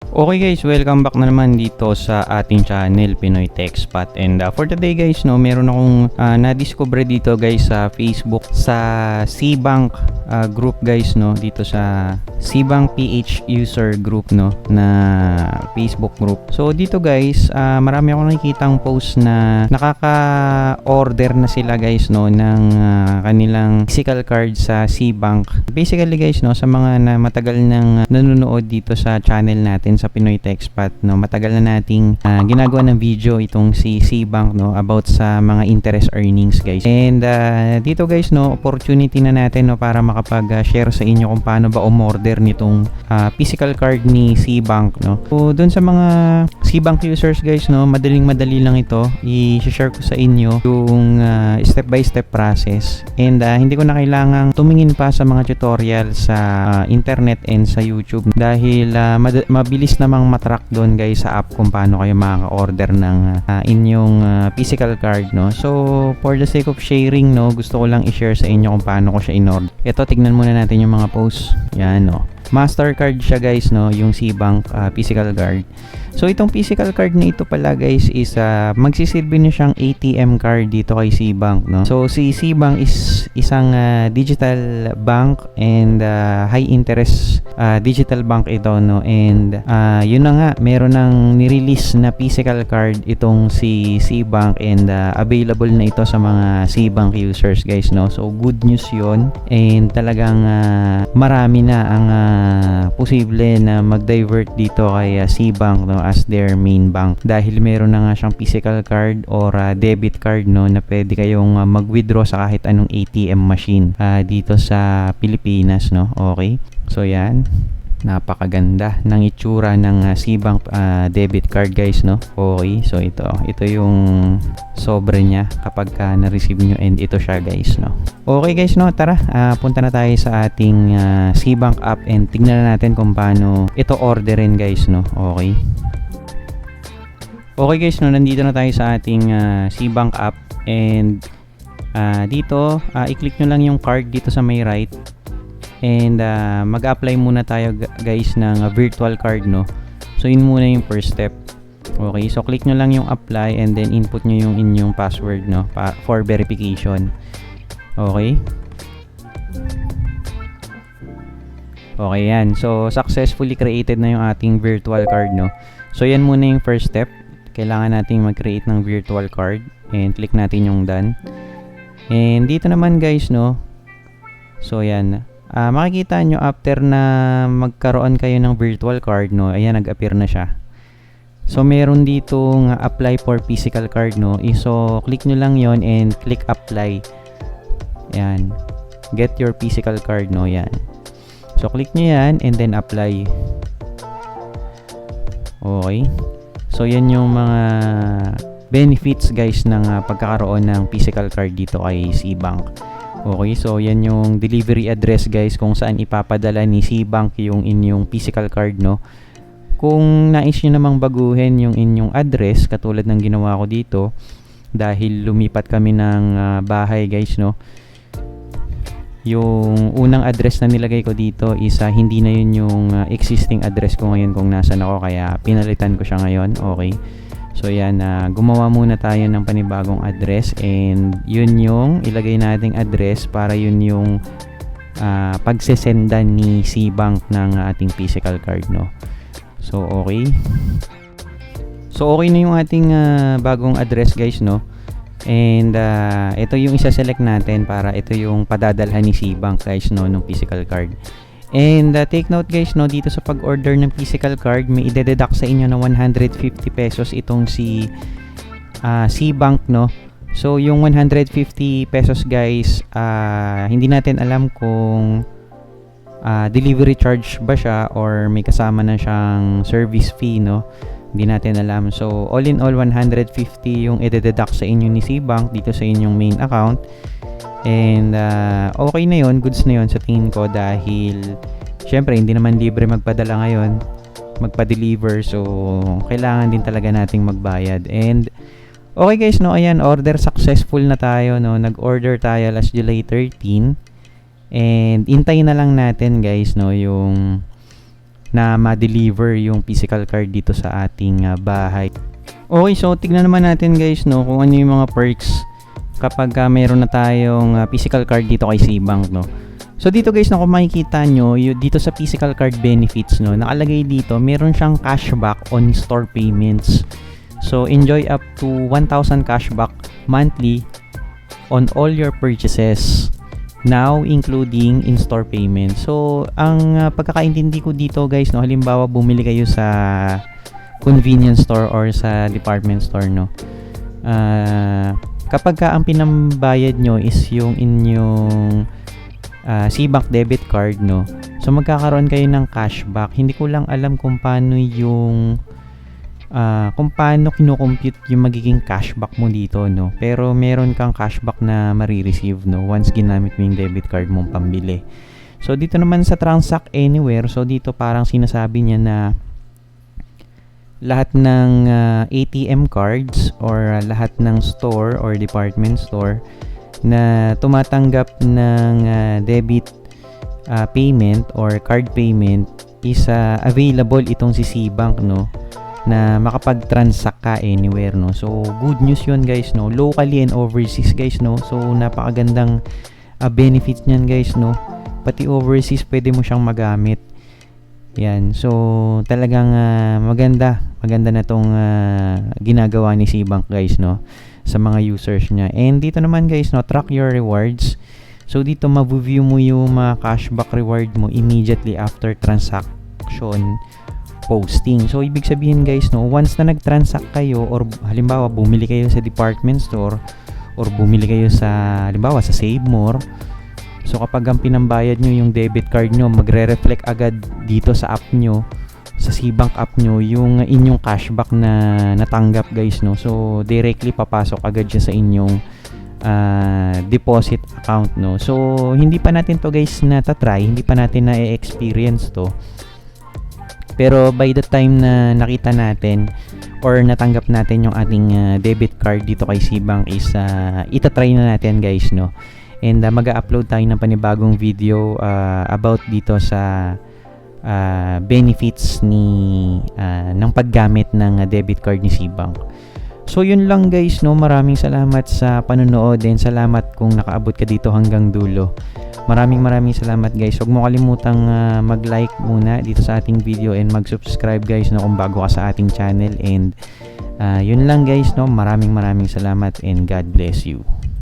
Okay guys, welcome back na naman dito sa ating channel Pinoy Tech Spot. And for today guys, no, meron akong na-discover dito guys sa Facebook sa Cbank group guys, no, dito sa Cbank PH user group, no, na Facebook group. So dito guys, marami akong nakikitang post na nakaka-order na sila guys, no, ng kanilang physical card sa Cbank. Basically guys, no, sa mga na matagal nang nanonood dito sa channel natin sa Pinoy Tech Spot, no, matagal na nating ginagawa ng video itong si Cbank, no, about sa mga interest earnings guys. And dito guys, no, opportunity na natin, no, para makapag-share sa inyo kung paano ba umorder nitong physical card ni Cbank, no. So doon sa mga Cbank users guys, no, madali lang ito. I-share ko sa inyo yung step by step process. And hindi ko na kailangang tumingin pa sa mga tutorial sa internet and sa YouTube dahil mabilis namang matrack doon guys sa app kung paano kayo makaka-order ng inyong physical card, no. So for the sake of sharing, no, gusto ko lang i-share sa inyo kung paano ko siya in-order. Ito, tignan muna natin yung mga posts. Yan, no. Mastercard siya guys, no, yung Cbank physical card. So itong physical card na ito pala guys is magsisilbi na siyang ATM card dito kay Cbank, no. So si Cbank is isang digital bank and high interest digital bank ito, no. And yun na nga, meron nang nirelease na physical card itong si Cbank and available na ito sa mga Cbank users guys, no. So good news yun, and talagang marami na ang posible na mag-divert dito kay Cbank, no, as their main bank dahil meron na nga siyang physical card or debit card, no, na pwede kayong mag-withdraw sa kahit anong ATM machine dito sa Pilipinas, no. Okay, so yan, napakaganda ng itsura ng Cbank debit card guys, no. Okay, so ito yung sobre niya kapag na-receive nyo, and ito siya guys, no. Okay guys, no, tara punta na tayo sa ating Cbank app and tignan na natin kung paano ito orderin guys, no. Okay guys, no, nandito na tayo sa ating Cbank app, and dito i-click nyo lang yung card dito sa may right, and mag-apply muna tayo guys ng virtual card, no. So yun muna yung first step. Okay, so click nyo lang yung apply and then input nyo yung inyong password, no, for verification. Okay, yan. So successfully created na yung ating virtual card, no. So yan muna yung first step. Kailangan nating mag-create ng virtual card, and click natin yung done. And dito naman guys, no, so yan, makikita nyo after na magkaroon kayo ng virtual card, no, ayan, nag-appear na siya. So meron dito nga apply for physical card, no. So click nyo lang yon and click apply. Yan, get your physical card, no. Yan, so click nyo yan and then apply. Okay, so yan yung mga benefits guys ng pagkakaroon ng physical card dito kay Cbank. Okay, so yan yung delivery address guys kung saan ipapadala ni Cbank yung inyong physical card, no. Kung nais nyo namang baguhin yung inyong address katulad ng ginawa ko dito dahil lumipat kami ng bahay guys, no. Yung unang address na nilagay ko dito is hindi na yun yung existing address ko ngayon kung nasan ako, kaya pinalitan ko siya ngayon. Okay, so yan, gumawa muna tayo ng panibagong address, and yun yung ilagay nating address para yun yung pagsesendan ni Cbank ng ating physical card, no. So okay, so okay na yung ating bagong address guys, no. And ito yung isa-select natin para ito yung padadalhan ni Cbank guys, no, ng physical card. And take note guys, no, dito sa pag-order ng physical card may ide-deduct sa inyo na 150 pesos itong si Cbank, no. So yung 150 pesos guys, hindi natin alam kung delivery charge ba siya or may kasama na siyang service fee, no. Hindi natin alam. So all in all, 150 yung ide-deduct sa inyo ni Cbank dito sa inyong main account. And okay na yun, goods na yun sa tingin ko, dahil syempre hindi naman libre magpadala ngayon, magpa-deliver, so kailangan din talaga nating magbayad. And okay guys, no, ayan, order successful na tayo, no. Nag-order tayo last July 13, and intayin na lang natin guys, no, yung na ma-deliver yung physical card dito sa ating bahay. Okay, so tignan naman natin guys, no, kung ano yung mga perks kapag meron na tayong physical card dito kay SeaBank, no. So dito guys, no, kung makikita nyo, dito sa physical card benefits, no, nakalagay dito, meron siyang cashback on store payments. So enjoy up to 1,000 cashback monthly on all your purchases, now including in-store payment. So ang pagkakaintindi ko dito guys, no, halimbawa bumili kayo sa convenience store or sa department store, no, kapag ang pinambayad nyo is yung inyong SeaBank debit card, no, so magkakaroon kayo ng cashback. Hindi ko lang alam kung paano kino-compute yung magiging cashback mo dito, no, pero meron kang cashback na marireceive, no, once ginamit mo yung debit card mong pambili. So dito naman sa transact anywhere, so dito parang sinasabi niya na lahat ng ATM cards or lahat ng store or department store na tumatanggap ng debit payment or card payment is available itong si SeaBank, no, na makapag-transact ka anywhere, no. So good news yun guys, no, locally and overseas guys, no. So napakagandang benefits niyan guys, no, pati overseas pwede mo siyang magamit. Yan, so talagang maganda na tong ginagawa ni SeaBank guys, no, sa mga users niya. And dito naman guys, no, track your rewards. So dito ma-view mo yung mga cashback reward mo immediately after transaction posting. So ibig sabihin guys, no, once na nag-transact kayo or halimbawa bumili kayo sa department store or bumili kayo sa halimbawa sa Save More, so kapag ang pinambayad nyo yung debit card nyo, magre-reflect agad dito sa app nyo, sa SeaBank app nyo, yung inyong cashback na natanggap guys, no. So directly papasok agad siya sa inyong deposit account, no. So hindi pa natin to guys na-try, hindi pa natin na-experience to. Pero by the time na nakita natin or natanggap natin yung ating debit card dito kay SeaBank is itatry na natin guys, no. And mag-upload tayo ng panibagong video about dito sa benefits ng paggamit ng debit card ni SeaBank. So yun lang guys, no, maraming salamat sa panonood and salamat kung nakaabot ka dito hanggang dulo. Maraming salamat guys. Huwag mo kalimutang mag-like muna dito sa ating video and mag-subscribe guys, no, kung bago ka sa ating channel. And yun lang guys, no, maraming salamat and God bless you.